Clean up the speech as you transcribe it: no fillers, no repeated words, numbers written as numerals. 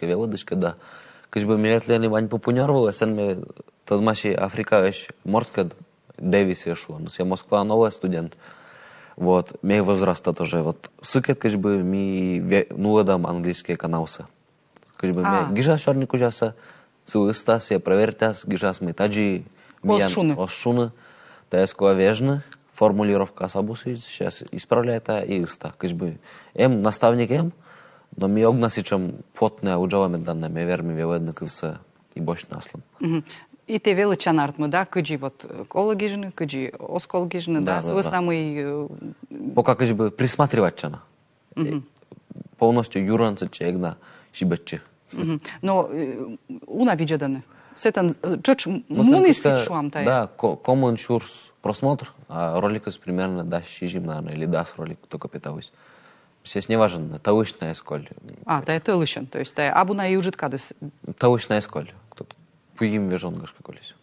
веводочка, да. Кыжбы милетлерни вань попунярвала, сен ме тадмаши Африка эш морткад Дэвис ешу. Я Москва новая студент. Вот, мей возраста тоже. Вот сыкет кыжбы ми нуадам английский каналса. Кыжбы ме гижа шарни кужаса, сылыстас, я провертяс, гижас мы таджи осшуны. Та эско вежны, формулировка сабусы сейчас исправляет и иста. Кыжбы наставник но ми огнасичам потне уджаваме данне, ме верми веведны кывса и бошны аслым. И те величан артмы, да, кыджи вот кологижны, кыджи оскологижны, да, свыснамы... Пока кыжбы присматривать чана. Полностью юранцы чегна шибетчи. Но уна виджеданы. Сетан, чоч мунисит шуам тай. Да, common шурс просмотр, а ролик из примерно да, шижим, наверное, или даст ролик, только питаюсь. Здесь не важно, таушная эсколь. Да, это лышен, то есть абуна и ужит кадыс. Таушная эсколь. Кто-то пуим вежон гашка колись.